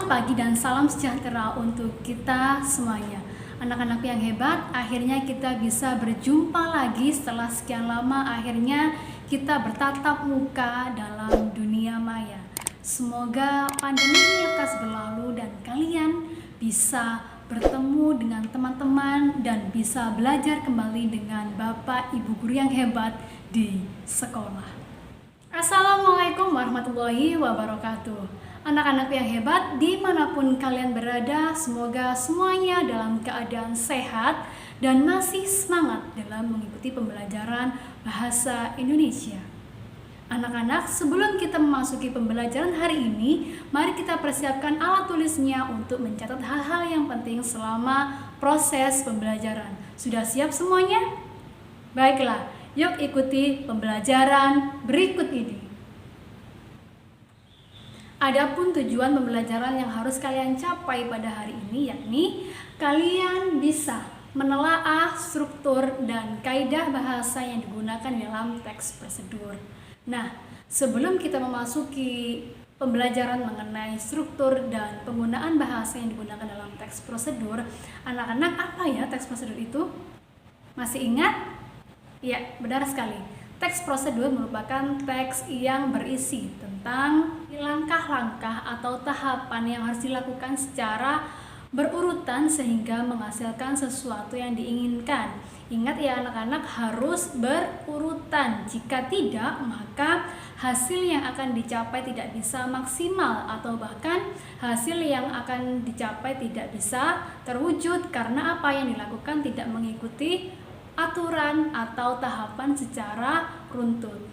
Selamat pagi dan salam sejahtera untuk kita semuanya. Anak-anak yang hebat, akhirnya kita bisa berjumpa lagi setelah sekian lama. Akhirnya kita bertatap muka dalam dunia maya. Semoga pandemi ini lekas berlalu dan kalian bisa bertemu dengan teman-teman dan bisa belajar kembali dengan Bapak Ibu guru yang hebat di sekolah. Assalamualaikum warahmatullahi wabarakatuh. Anak-anak yang hebat, dimanapun kalian berada, semoga semuanya dalam keadaan sehat dan masih semangat dalam mengikuti pembelajaran bahasa Indonesia. Anak-anak, sebelum kita memasuki pembelajaran hari ini, mari kita persiapkan alat tulisnya untuk mencatat hal-hal yang penting selama proses pembelajaran. Sudah siap semuanya? Baiklah, yuk ikuti pembelajaran berikut ini. Adapun tujuan pembelajaran yang harus kalian capai pada hari ini, yakni kalian bisa menelaah struktur dan kaidah bahasa yang digunakan dalam teks prosedur. Nah, sebelum kita memasuki pembelajaran mengenai struktur dan penggunaan bahasa yang digunakan dalam teks prosedur, anak-anak, apa ya teks prosedur itu? Masih ingat? Ya, benar sekali. Teks prosedur merupakan teks yang berisi tentang langkah-langkah atau tahapan yang harus dilakukan secara berurutan sehingga menghasilkan sesuatu yang diinginkan. Ingat ya anak-anak, harus berurutan. Jika tidak, maka hasil yang akan dicapai tidak bisa maksimal atau bahkan hasil yang akan dicapai tidak bisa terwujud karena apa yang dilakukan tidak mengikuti aturan atau tahapan secara runtut.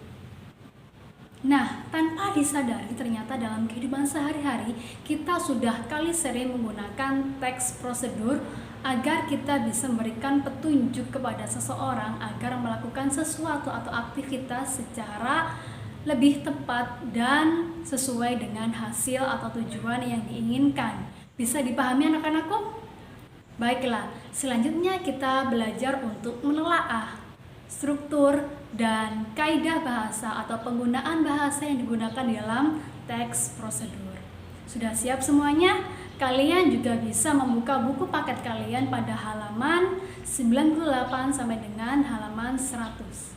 Nah, tanpa disadari ternyata dalam kehidupan sehari-hari kita sudah kali sering menggunakan teks prosedur agar kita bisa memberikan petunjuk kepada seseorang agar melakukan sesuatu atau aktivitas secara lebih tepat dan sesuai dengan hasil atau tujuan yang diinginkan. Bisa dipahami anak-anakku? Baiklah, selanjutnya kita belajar untuk menelaah struktur dan kaidah bahasa atau penggunaan bahasa yang digunakan dalam teks prosedur. Sudah siap semuanya? Kalian juga bisa membuka buku paket kalian pada halaman 98 sampai dengan halaman 100.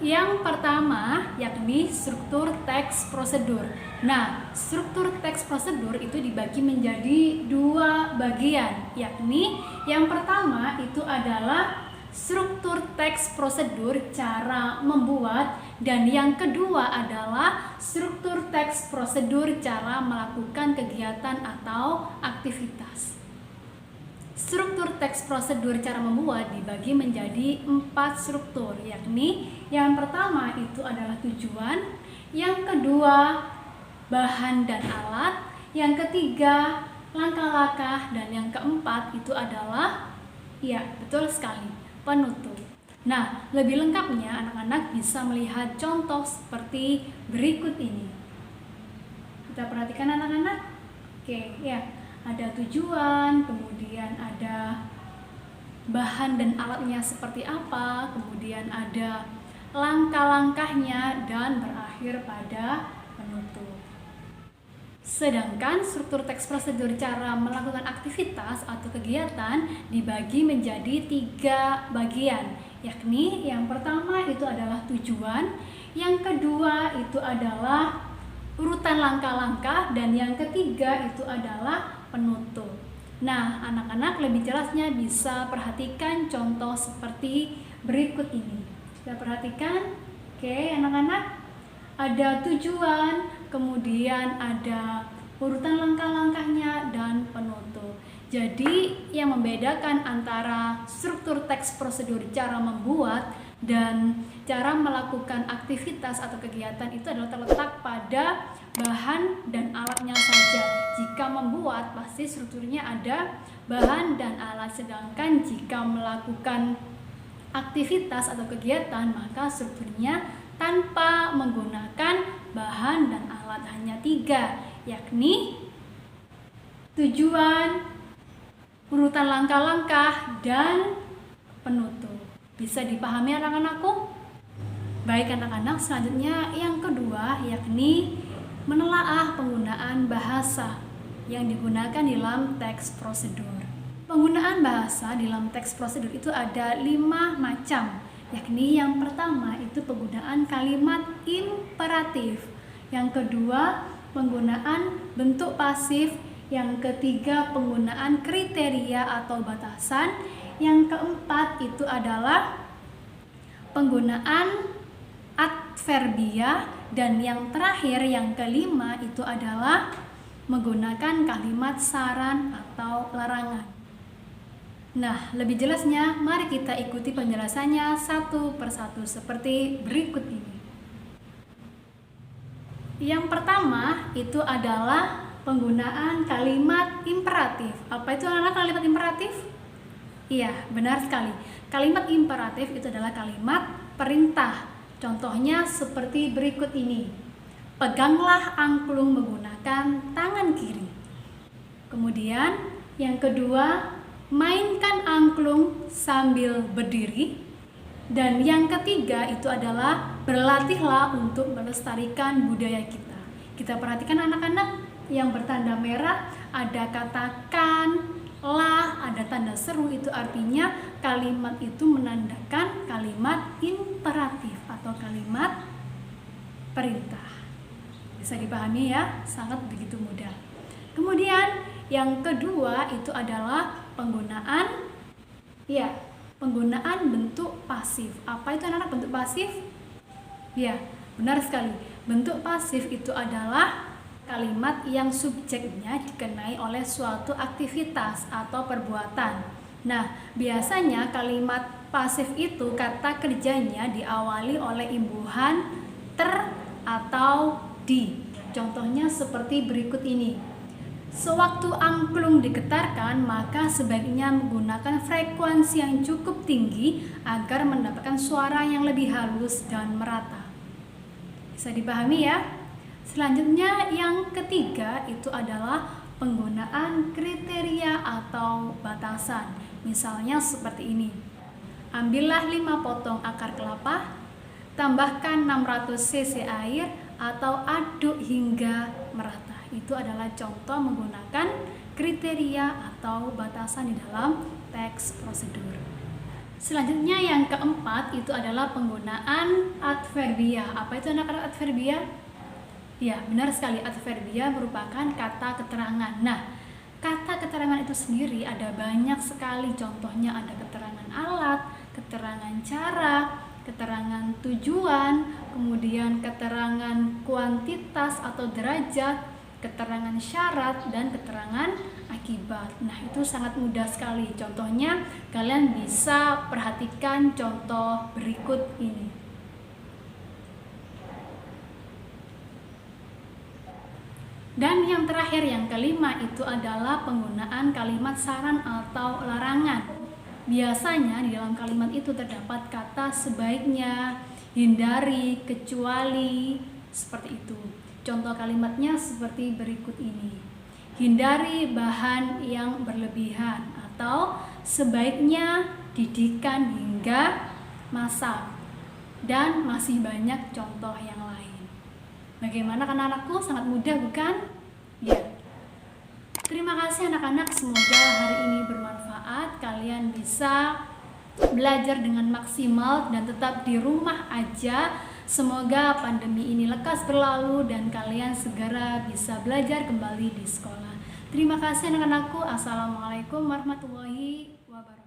Yang pertama yakni struktur teks prosedur. Nah, struktur teks prosedur itu dibagi menjadi dua bagian, yakni yang pertama itu adalah struktur teks prosedur cara membuat dan yang kedua adalah struktur teks prosedur cara melakukan kegiatan atau aktivitas. Struktur teks prosedur cara membuat dibagi menjadi 4 struktur, yakni yang pertama itu adalah tujuan, yang kedua bahan dan alat, yang ketiga langkah-langkah, dan yang keempat itu adalah, ya betul sekali, penutup. Nah, lebih lengkapnya anak-anak bisa melihat contoh seperti berikut ini. Kita perhatikan anak-anak. Oke, ya. Ada tujuan, kemudian ada bahan dan alatnya seperti apa, kemudian ada langkah-langkahnya dan berakhir pada penutup. Sedangkan struktur teks prosedur cara melakukan aktivitas atau kegiatan dibagi menjadi 3 bagian, yakni yang pertama itu adalah tujuan, yang kedua itu adalah urutan langkah-langkah, dan yang ketiga itu adalah penutup. Nah, anak-anak lebih jelasnya bisa perhatikan contoh seperti berikut ini. Kita perhatikan. Oke, anak-anak, ada tujuan, kemudian ada urutan langkah-langkahnya dan penutup. Jadi yang membedakan antara struktur teks prosedur cara membuat dan cara melakukan aktivitas atau kegiatan itu adalah terletak pada bahan dan alatnya saja. Jika membuat pasti strukturnya ada bahan dan alat, sedangkan jika melakukan aktivitas atau kegiatan maka strukturnya tanpa menggunakan bahan dan alat, hanya 3, yakni tujuan, urutan langkah-langkah, dan penutup. Bisa dipahami anak-anakku? Baik anak-anak, selanjutnya yang kedua yakni menelaah penggunaan bahasa. yang digunakan dalam teks prosedur. Penggunaan bahasa dalam teks prosedur itu ada 5 macam, yakni yang pertama itu penggunaan kalimat imperatif, yang kedua penggunaan bentuk pasif, yang ketiga penggunaan kriteria atau batasan, yang keempat itu adalah penggunaan adverbia, dan yang terakhir yang kelima itu adalah menggunakan kalimat saran atau larangan. Nah, lebih jelasnya mari kita ikuti penjelasannya satu persatu seperti berikut ini. Yang pertama itu adalah penggunaan kalimat imperatif. Apa itu anak kalimat imperatif? Iya, benar sekali. Kalimat imperatif itu adalah kalimat perintah. Contohnya seperti berikut ini. Peganglah angklung menggunakan tangan kiri. Kemudian yang kedua, mainkan angklung sambil berdiri. Dan yang ketiga itu adalah berlatihlah untuk melestarikan budaya kita. Kita perhatikan anak-anak yang bertanda merah, ada katakan, lah, ada tanda seru, itu artinya kalimat itu menandakan kalimat imperatif atau kalimat perintah. Bisa dipahami ya, sangat begitu mudah. Kemudian yang kedua itu adalah penggunaan bentuk pasif. Apa itu anak-anak bentuk pasif? Ya, benar sekali. Bentuk pasif itu adalah kalimat yang subjeknya dikenai oleh suatu aktivitas atau perbuatan. Nah, biasanya kalimat pasif itu kata kerjanya diawali oleh imbuhan ter atau di. Contohnya seperti berikut ini. Sewaktu angklung digetarkan, maka sebaiknya menggunakan frekuensi yang cukup tinggi agar mendapatkan suara yang lebih halus dan merata. Bisa dipahami ya? Selanjutnya yang ketiga itu adalah penggunaan kriteria atau batasan. Misalnya seperti ini. Ambillah 5 potong akar kelapa, tambahkan 600 cc air atau aduk hingga merata. Itu adalah contoh menggunakan kriteria atau batasan di dalam teks prosedur. Selanjutnya yang keempat itu adalah penggunaan adverbia. Apa itu anak-anak adverbia? Ya, benar sekali, adverbia merupakan kata keterangan. Nah, kata keterangan itu sendiri ada banyak sekali. Contohnya ada keterangan alat, keterangan cara, keterangan tujuan, kemudian keterangan kuantitas atau derajat, keterangan syarat, dan keterangan akibat. Nah, itu sangat mudah sekali. Contohnya kalian bisa perhatikan contoh berikut ini. Dan yang terakhir, yang kelima itu adalah penggunaan kalimat saran atau larangan. Biasanya di dalam kalimat itu terdapat kata sebaiknya, hindari, kecuali, seperti itu. Contoh kalimatnya seperti berikut ini. Hindari bahan yang berlebihan atau sebaiknya didikan hingga masak. Dan masih banyak contoh yang lain. Bagaimana anak-anakku? Sangat mudah bukan? Ya. Terima kasih anak-anak, semoga hari ini bermanfaat. Kalian bisa belajar dengan maksimal dan tetap di rumah aja. Semoga pandemi ini lekas berlalu dan kalian segera bisa belajar kembali di sekolah. Terima kasih anak-anakku. Assalamualaikum warahmatullahi wabarakatuh.